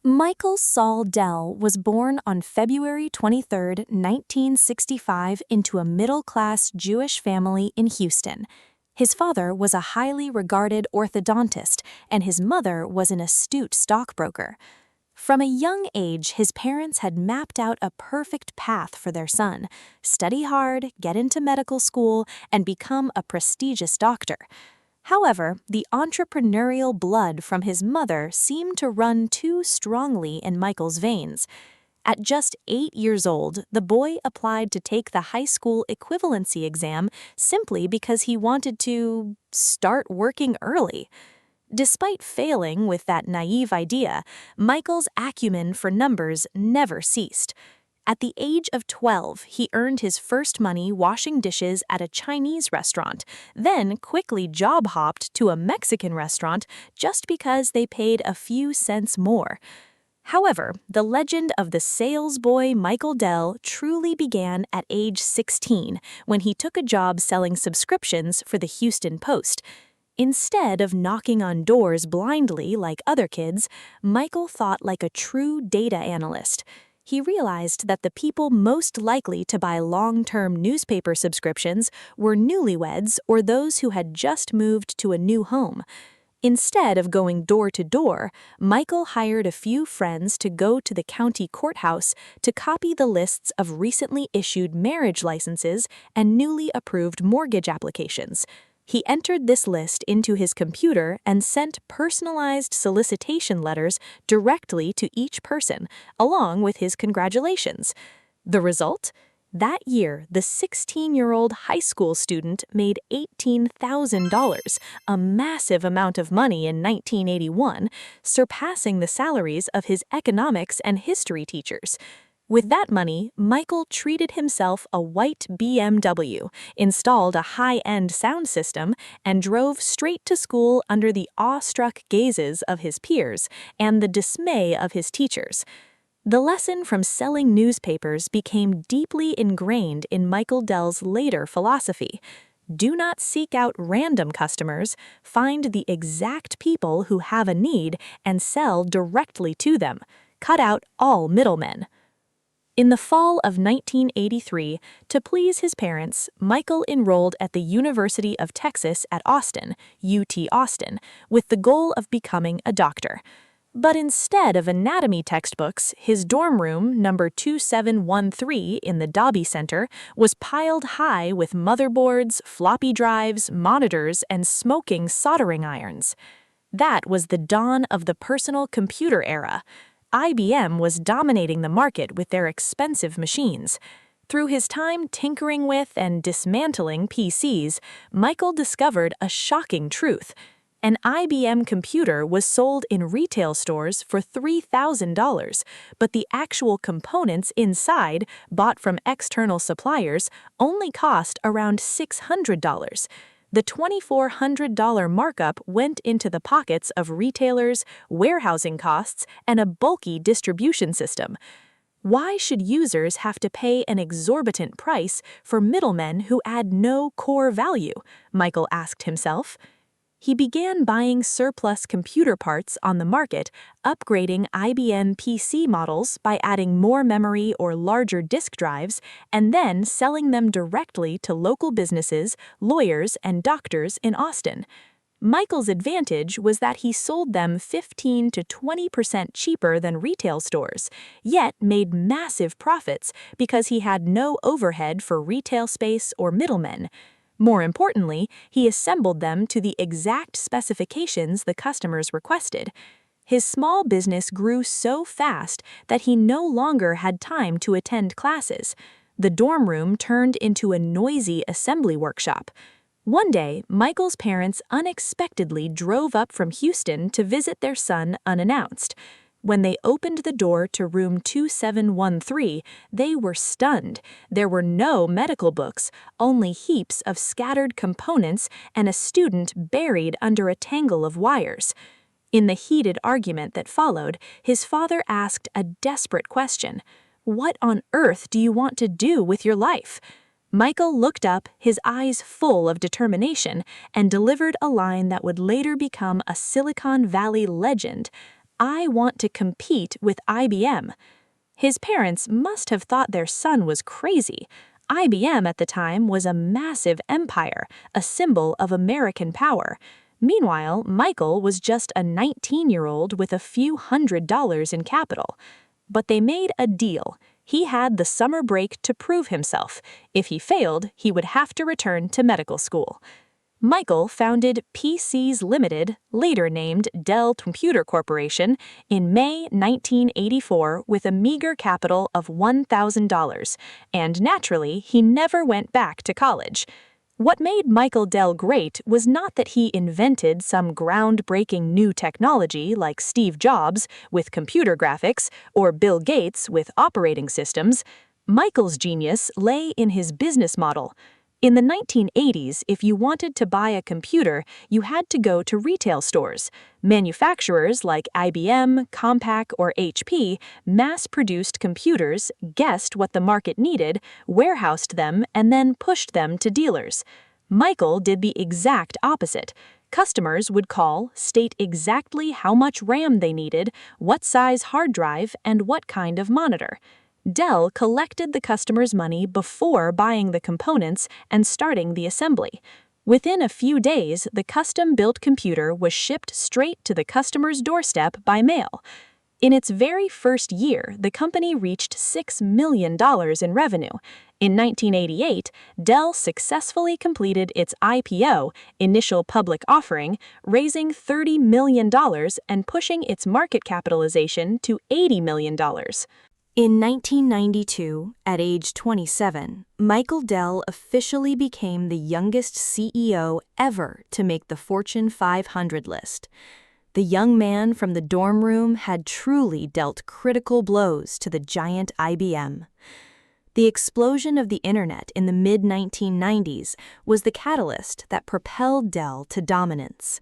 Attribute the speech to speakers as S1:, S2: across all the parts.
S1: Michael Saul Dell was born on February 23, 1965, into a middle-class Jewish family in Houston. His father was a highly regarded orthodontist, and his mother was an astute stockbroker. From a young age, his parents had mapped out a perfect path for their son: study hard, get into medical school, and become a prestigious doctor. However, the entrepreneurial blood from his mother seemed to run too strongly in Michael's veins. At just 8 years old, the boy applied to take the high school equivalency exam simply because he wanted to start working early. Despite failing with that naive idea, Michael's acumen for numbers never ceased. At the age of 12, he earned his first money washing dishes at a Chinese restaurant, then quickly job-hopped to a Mexican restaurant just because they paid a few cents more. However, the legend of the sales boy Michael Dell truly began at age 16 when he took a job selling subscriptions for the Houston Post. Instead of knocking on doors blindly like other kids, Michael thought like a true data analyst. He realized that the people most likely to buy long-term newspaper subscriptions were newlyweds or those who had just moved to a new home. Instead of going door to door, Michael hired a few friends to go to the county courthouse to copy the lists of recently issued marriage licenses and newly approved mortgage applications. He entered this list into his computer and sent personalized solicitation letters directly to each person, along with his congratulations. The result? That year, the 16-year-old high school student made $18,000, a massive amount of money in 1981, surpassing the salaries of his economics and history teachers. With that money, Michael treated himself a white BMW, installed a high-end sound system, and drove straight to school under the awestruck gazes of his peers and the dismay of his teachers. The lesson from selling newspapers became deeply ingrained in Michael Dell's later philosophy. Do not seek out random customers, find the exact people who have a need and sell directly to them. Cut out all middlemen. In the fall of 1983, to please his parents, Michael enrolled at the University of Texas at Austin, UT Austin, with the goal of becoming a doctor. But instead of anatomy textbooks, his dorm room, number 2713 in the Dobby Center, was piled high with motherboards, floppy drives, monitors, and smoking soldering irons. That was the dawn of the personal computer era. IBM was dominating the market with their expensive machines. Through his time tinkering with and dismantling PCs, Michael discovered a shocking truth. An IBM computer was sold in retail stores for $3,000, but the actual components inside, bought from external suppliers, only cost around $600. The $2,400 markup went into the pockets of retailers, warehousing costs, and a bulky distribution system. Why should users have to pay an exorbitant price for middlemen who add no core value? Michael asked himself. He began buying surplus computer parts on the market, upgrading IBM PC models by adding more memory or larger disk drives, and then selling them directly to local businesses, lawyers, and doctors in Austin. Michael's advantage was that he sold them 15 to 20% cheaper than retail stores, yet made massive profits because he had no overhead for retail space or middlemen. More importantly, he assembled them to the exact specifications the customers requested. His small business grew so fast that he no longer had time to attend classes. The dorm room turned into a noisy assembly workshop. One day, Michael's parents unexpectedly drove up from Houston to visit their son unannounced. When they opened the door to room 2713, they were stunned. There were no medical books, only heaps of scattered components and a student buried under a tangle of wires. In the heated argument that followed, his father asked a desperate question. "What on earth do you want to do with your life?" Michael looked up, his eyes full of determination, and delivered a line that would later become a Silicon Valley legend. "I want to compete with IBM." His parents must have thought their son was crazy. IBM at the time was a massive empire, a symbol of American power. Meanwhile, Michael was just a 19-year-old with a few $100s in capital. But they made a deal. He had the summer break to prove himself. If he failed, he would have to return to medical school. Michael founded PCs Limited, later named Dell Computer Corporation, in May 1984 with a meager capital of $1,000, and naturally, he never went back to college. What made Michael Dell great was not that he invented some groundbreaking new technology like Steve Jobs with computer graphics or Bill Gates with operating systems. Michael's genius lay in his business model. In the 1980s, if you wanted to buy a computer, you had to go to retail stores. Manufacturers like IBM, Compaq, or HP mass-produced computers, guessed what the market needed, warehoused them, and then pushed them to dealers. Michael did the exact opposite. Customers would call, state exactly how much RAM they needed, what size hard drive, and what kind of monitor. Dell collected the customer's money before buying the components and starting the assembly. Within a few days, the custom-built computer was shipped straight to the customer's doorstep by mail. In its very first year, the company reached $6 million in revenue. In 1988, Dell successfully completed its IPO, initial public offering, raising $30 million and pushing its market capitalization to $80 million. In 1992, at age 27, Michael Dell officially became the youngest CEO ever to make the Fortune 500 list. The young man from the dorm room had truly dealt critical blows to the giant IBM. The explosion of the internet in the mid-1990s was the catalyst that propelled Dell to dominance.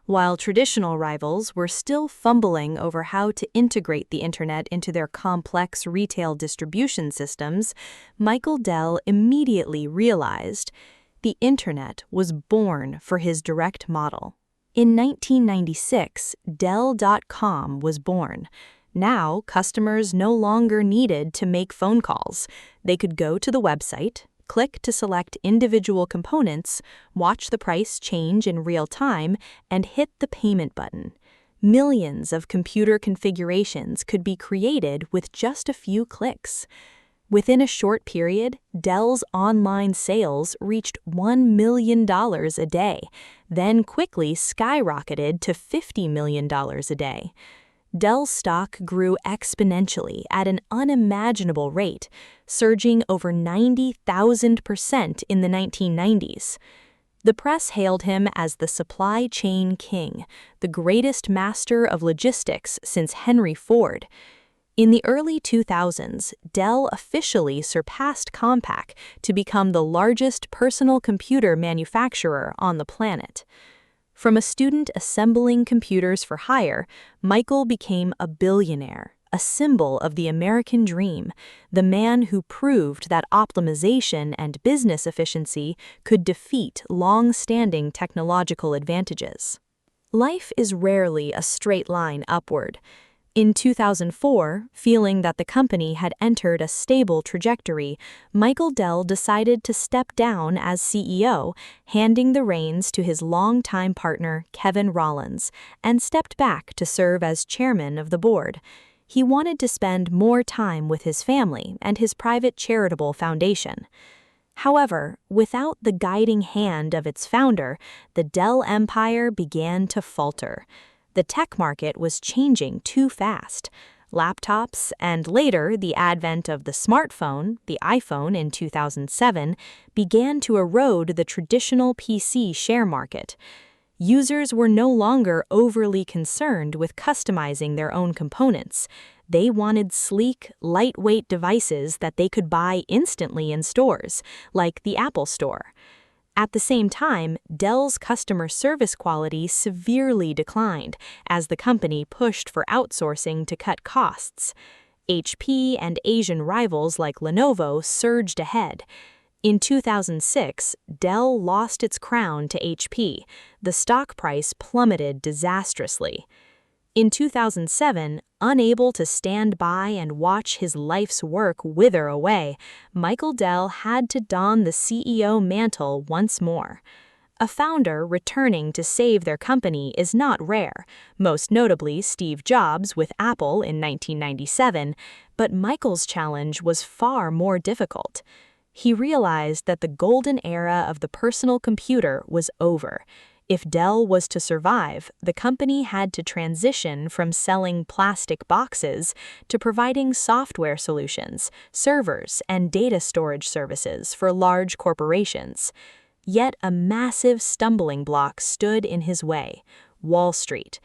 S1: While traditional rivals were still fumbling over how to integrate the internet into their complex retail distribution systems, Michael Dell immediately realized the internet was born for his direct model. In 1996, Dell.com was born. Now, customers no longer needed to make phone calls. They could go to the website, click to select individual components, watch the price change in real time, and hit the payment button. Millions of computer configurations could be created with just a few clicks. Within a short period, Dell's online sales reached $1 million a day, then quickly skyrocketed to $50 million a day. Dell's stock grew exponentially at an unimaginable rate, surging over 90,000% in the 1990s. The press hailed him as the supply chain king, the greatest master of logistics since Henry Ford. In the early 2000s, Dell officially surpassed Compaq to become the largest personal computer manufacturer on the planet. From a student assembling computers for hire, Michael became a billionaire, a symbol of the American dream, the man who proved that optimization and business efficiency could defeat long-standing technological advantages. Life is rarely a straight line upward. In 2004, feeling that the company had entered a stable trajectory, Michael Dell decided to step down as CEO, handing the reins to his longtime partner, Kevin Rollins, and stepped back to serve as chairman of the board. He wanted to spend more time with his family and his private charitable foundation. However, without the guiding hand of its founder, the Dell empire began to falter. The tech market was changing too fast. Laptops, and later the advent of the smartphone, the iPhone in 2007, began to erode the traditional PC share market. Users were no longer overly concerned with customizing their own components. They wanted sleek, lightweight devices that they could buy instantly in stores, like the Apple Store. At the same time, Dell's customer service quality severely declined as the company pushed for outsourcing to cut costs. HP and Asian rivals like Lenovo surged ahead. In 2006, Dell lost its crown to HP. The stock price plummeted disastrously. In 2007, unable to stand by and watch his life's work wither away, Michael Dell had to don the CEO mantle once more. A founder returning to save their company is not rare, most notably Steve Jobs with Apple in 1997, but Michael's challenge was far more difficult. He realized that the golden era of the personal computer was over. If Dell was to survive, the company had to transition from selling plastic boxes to providing software solutions, servers, and data storage services for large corporations. Yet a massive stumbling block stood in his way: Wall Street.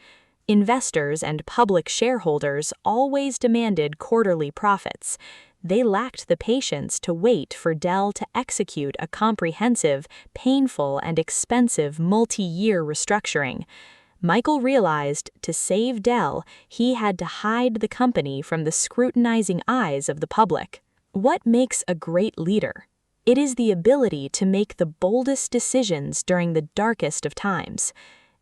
S1: Investors and public shareholders always demanded quarterly profits. They lacked the patience to wait for Dell to execute a comprehensive, painful, and expensive multi-year restructuring. Michael realized to save Dell, he had to hide the company from the scrutinizing eyes of the public. What makes a great leader? It is the ability to make the boldest decisions during the darkest of times.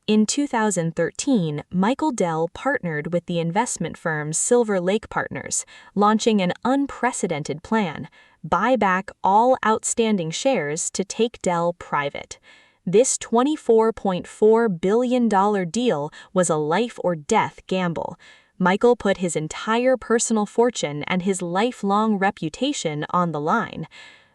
S1: In 2013, Michael Dell partnered with the investment firm Silver Lake Partners, launching an unprecedented plan: buy back all outstanding shares to take Dell private. This $24.4 billion deal was a life-or-death gamble. Michael put his entire personal fortune and his lifelong reputation on the line.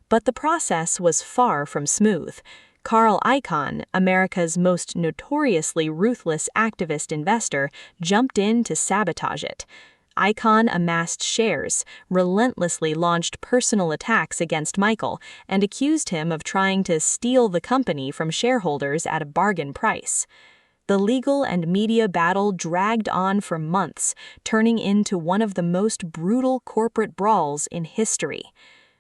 S1: But the process was far from smooth. Carl Icahn, America's most notoriously ruthless activist investor, jumped in to sabotage it. Icahn amassed shares, relentlessly launched personal attacks against Michael, and accused him of trying to steal the company from shareholders at a bargain price. The legal and media battle dragged on for months, turning into one of the most brutal corporate brawls in history.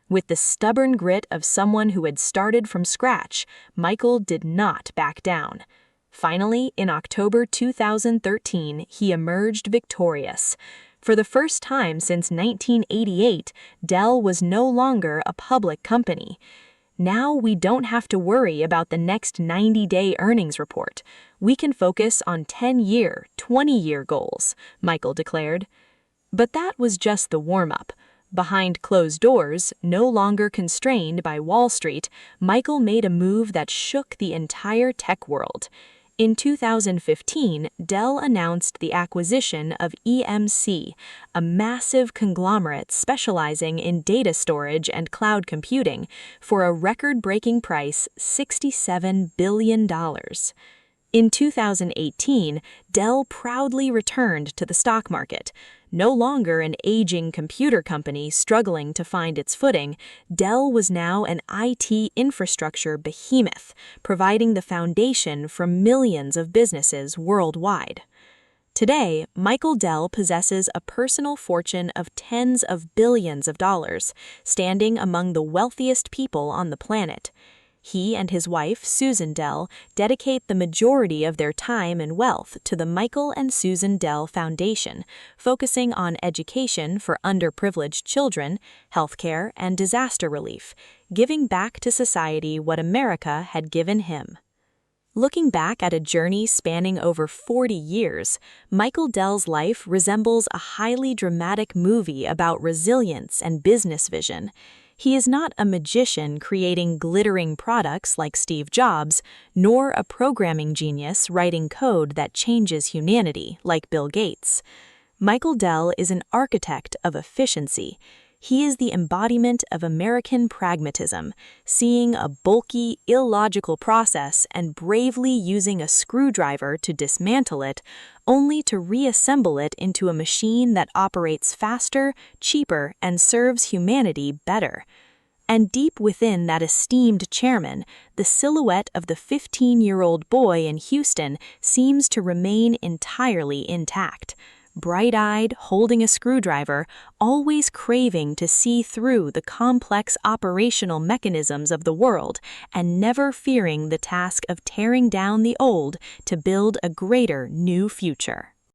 S1: With the stubborn grit of someone who had started from scratch, Michael did not back down. Finally, in October 2013, he emerged victorious. For the first time since 1988, Dell was no longer a public company. Now we don't have to worry about the next 90-day earnings report. We can focus on 10-year, 20-year goals, Michael declared. But that was just the warm-up. Behind closed doors, no longer constrained by Wall Street, Michael made a move that shook the entire tech world. In 2015, Dell announced the acquisition of EMC, a massive conglomerate specializing in data storage and cloud computing, for a record-breaking price: $67 billion. In 2018, Dell proudly returned to the stock market. No longer an aging computer company struggling to find its footing, Dell was now an IT infrastructure behemoth, providing the foundation for millions of businesses worldwide. Today, Michael Dell possesses a personal fortune of tens of billions of dollars, standing among the wealthiest people on the planet. He and his wife, Susan Dell, dedicate the majority of their time and wealth to the Michael and Susan Dell Foundation, focusing on education for underprivileged children, healthcare, and disaster relief, giving back to society what America had given him. Looking back at a journey spanning over 40 years, Michael Dell's life resembles a highly dramatic movie about resilience and business vision. He is not a magician creating glittering products like Steve Jobs, nor a programming genius writing code that changes humanity like Bill Gates. Michael Dell is an architect of efficiency. He is the embodiment of American pragmatism, seeing a bulky, illogical process and bravely using a screwdriver to dismantle it, only to reassemble it into a machine that operates faster, cheaper, and serves humanity better. And deep within that esteemed chairman, the silhouette of the 15-year-old boy in Houston seems to remain entirely intact. Bright-eyed, holding a screwdriver, always craving to see through the complex operational mechanisms of the world, and never fearing the task of tearing down the old to build a greater new future.